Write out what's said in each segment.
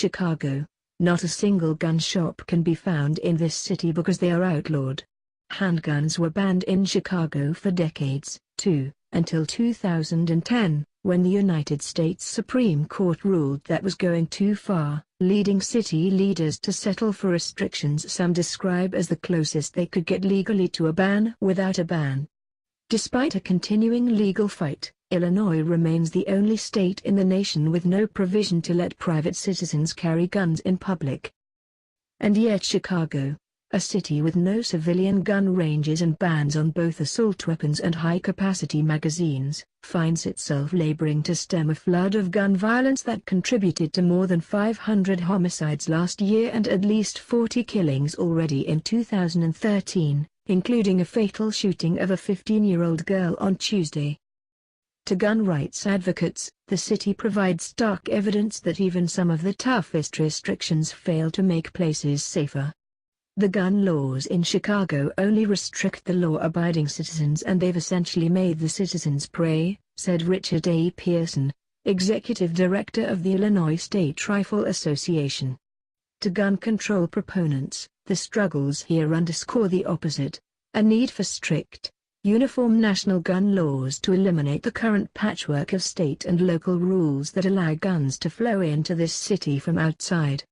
Chicago. Not a single gun shop can be found in this city because they are outlawed. Handguns were banned in Chicago for decades, too, until 2010, when the United States Supreme Court ruled that was going too far, leading city leaders to settle for restrictions some describe as the closest they could get legally to a ban without a ban. Despite a continuing legal fight, Illinois remains the only state in the nation with no provision to let private citizens carry guns in public. And yet Chicago, a city with no civilian gun ranges and bans on both assault weapons and high-capacity magazines, finds itself laboring to stem a flood of gun violence that contributed to more than 500 homicides last year and at least 40 killings already in 2013, including a fatal shooting of a 15-year-old girl on Tuesday. To gun rights advocates, the city provides stark evidence that even some of the toughest restrictions fail to make places safer. The gun laws in Chicago only restrict the law-abiding citizens, and they've essentially made the citizens prey, said Richard A. Pearson, executive director of the Illinois State Rifle Association. To gun control proponents, the struggles here underscore the opposite: a need for strict, uniform national gun laws to eliminate the current patchwork of state and local rules that allow guns to flow into this city from outside.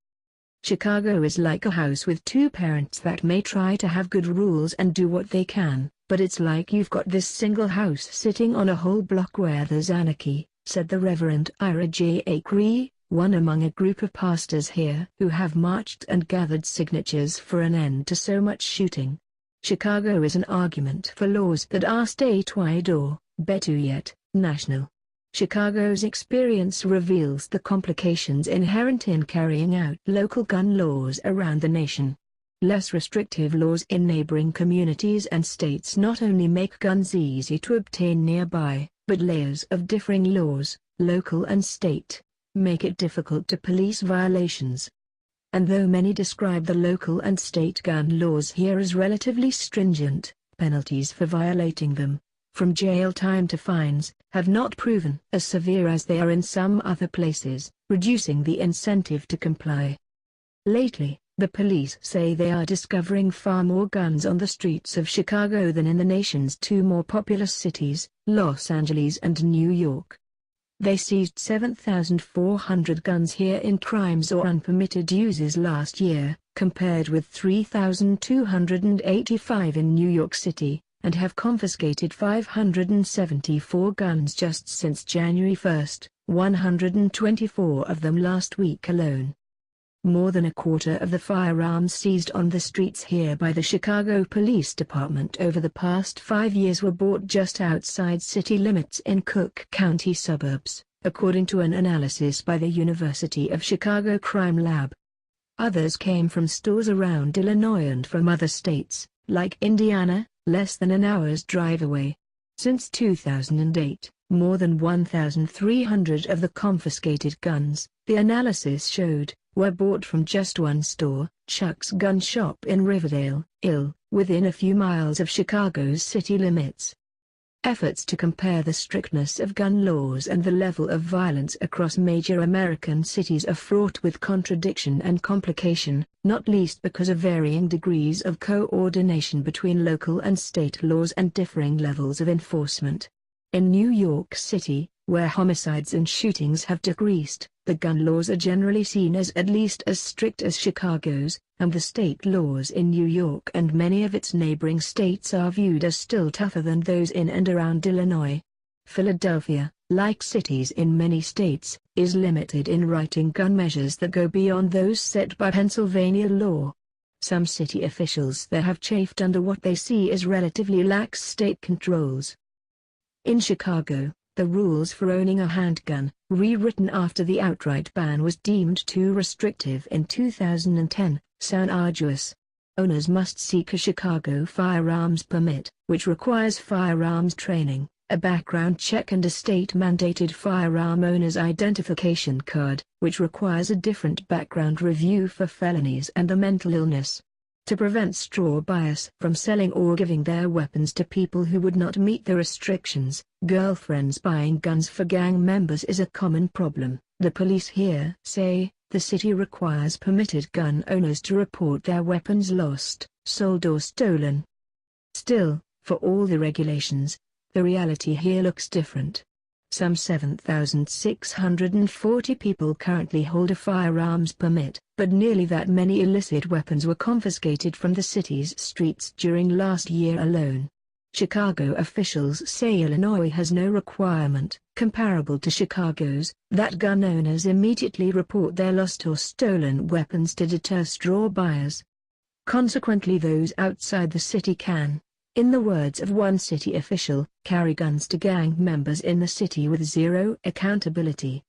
Chicago is like a house with two parents that may try to have good rules and do what they can, but it's like you've got this single house sitting on a whole block where there's anarchy, said the Reverend Ira J. Acree, one among a group of pastors here who have marched and gathered signatures for an end to so much shooting. Chicago is an argument for laws that are statewide or, better yet, national. Chicago's experience reveals the complications inherent in carrying out local gun laws around the nation. Less restrictive laws in neighboring communities and states not only make guns easy to obtain nearby, but layers of differing laws, local and state, make it difficult to police violations. And though many describe the local and state gun laws here as relatively stringent, penalties for violating them, from jail time to fines, have not proven as severe as they are in some other places, reducing the incentive to comply. Lately, the police say they are discovering far more guns on the streets of Chicago than in the nation's two more populous cities, Los Angeles and New York. They seized 7,400 guns here in crimes or unpermitted uses last year, compared with 3,285 in New York City, and have confiscated 574 guns just since January 1, 124 of them last week alone. More than a quarter of the firearms seized on the streets here by the Chicago Police Department over the past 5 years were bought just outside city limits in Cook County suburbs, according to an analysis by the University of Chicago Crime Lab. Others came from stores around Illinois and from other states, like Indiana, less than an hour's drive away. Since 2008, more than 1,300 of the confiscated guns, the analysis showed, were bought from just one store, Chuck's Gun Shop in Riverdale, Ill, within a few miles of Chicago's city limits. Efforts to compare the strictness of gun laws and the level of violence across major American cities are fraught with contradiction and complication, not least because of varying degrees of coordination between local and state laws and differing levels of enforcement. In New York City, where homicides and shootings have decreased, the gun laws are generally seen as at least as strict as Chicago's, and the state laws in New York and many of its neighboring states are viewed as still tougher than those in and around Illinois. Philadelphia, like cities in many states, is limited in writing gun measures that go beyond those set by Pennsylvania law. Some city officials there have chafed under what they see as relatively lax state controls. In Chicago, the rules for owning a handgun, rewritten after the outright ban was deemed too restrictive in 2010, sound arduous. Owners must seek a Chicago firearms permit, which requires firearms training, a background check and a state-mandated firearm owner's identification card, which requires a different background review for felonies and a mental illness. To prevent straw buyers from selling or giving their weapons to people who would not meet the restrictions, girlfriends buying guns for gang members is a common problem, the police here say, The city requires permitted gun owners to report their weapons lost, sold or stolen. Still, for all the regulations, the reality here looks different. Some 7,640 people currently hold a firearms permit, but nearly that many illicit weapons were confiscated from the city's streets during last year alone. Chicago officials say Illinois has no requirement, comparable to Chicago's, that gun owners immediately report their lost or stolen weapons to deter straw buyers. Consequently, those outside the city can, in the words of one city official, carry guns to gang members in the city with zero accountability.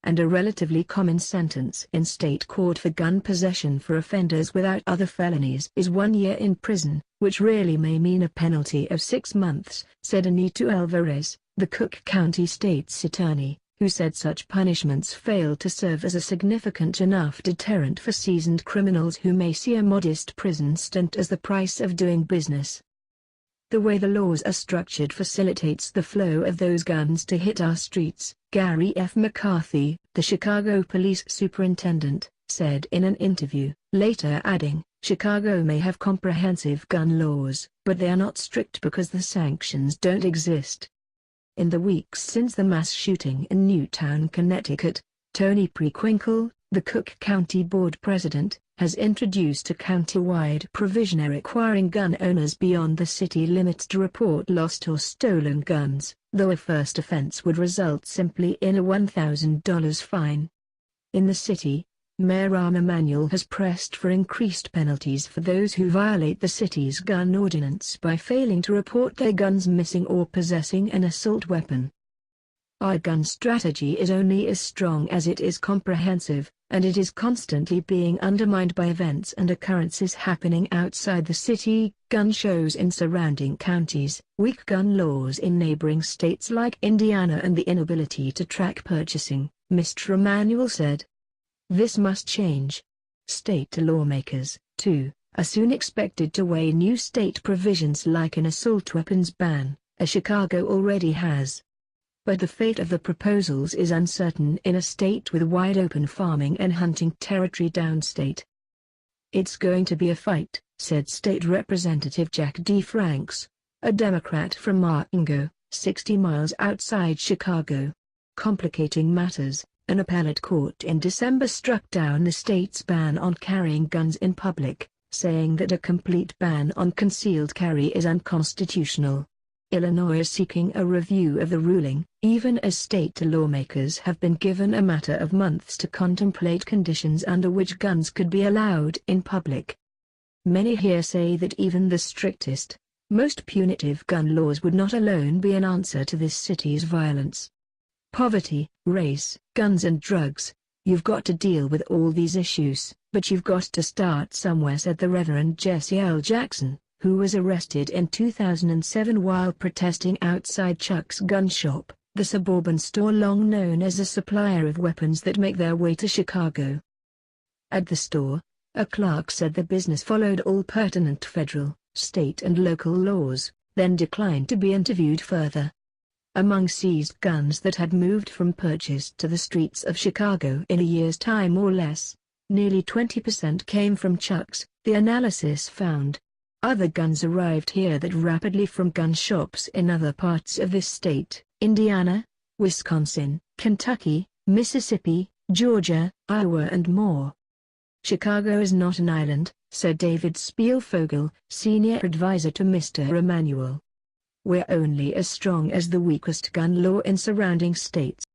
And a relatively common sentence in state court for gun possession for offenders without other felonies is 1 year in prison, which really may mean a penalty of 6 months, said Anito Alvarez, the Cook County State's attorney, who said such punishments fail to serve as a significant enough deterrent for seasoned criminals who may see a modest prison stint as the price of doing business. The way the laws are structured facilitates the flow of those guns to hit our streets, Gary F. McCarthy, the Chicago police superintendent, said in an interview, later adding, Chicago may have comprehensive gun laws, but they are not strict because the sanctions don't exist. In the weeks since the mass shooting in Newtown, Connecticut, Tony Prewinkle, the Cook County Board president, has introduced a county-wide provision requiring gun owners beyond the city limits to report lost or stolen guns, though a first offense would result simply in a $1,000 fine. In the city, Mayor Rahm Emanuel has pressed for increased penalties for those who violate the city's gun ordinance by failing to report their guns missing or possessing an assault weapon. Our gun strategy is only as strong as it is comprehensive, and it is constantly being undermined by events and occurrences happening outside the city, gun shows in surrounding counties, weak gun laws in neighboring states like Indiana, and the inability to track purchasing, Mr. Emanuel said. This must change. State lawmakers, too, are soon expected to weigh new state provisions like an assault weapons ban, as Chicago already has. But the fate of the proposals is uncertain in a state with wide-open farming and hunting territory downstate. It's going to be a fight, said State Representative Jack D. Franks, a Democrat from Marengo, 60 miles outside Chicago. Complicating matters, an appellate court in December struck down the state's ban on carrying guns in public, saying that a complete ban on concealed carry is unconstitutional. Illinois is seeking a review of the ruling, even as state lawmakers have been given a matter of months to contemplate conditions under which guns could be allowed in public. Many here say that even the strictest, most punitive gun laws would not alone be an answer to this city's violence. Poverty, race, guns and drugs, you've got to deal with all these issues, but you've got to start somewhere, said the Reverend Jesse L. Jackson, who was arrested in 2007 while protesting outside Chuck's gun shop, the suburban store long known as a supplier of weapons that make their way to Chicago. At the store, a clerk said the business followed all pertinent federal, state and local laws, then declined to be interviewed further. Among seized guns that had moved from purchase to the streets of Chicago in a year's time or less, nearly 20% came from Chuck's, the analysis found. Other guns arrived here that rapidly from gun shops in other parts of this state, Indiana, Wisconsin, Kentucky, Mississippi, Georgia, Iowa and more. Chicago is not an island, said David Spielvogel, senior advisor to Mr. Emanuel. We're only as strong as the weakest gun law in surrounding states.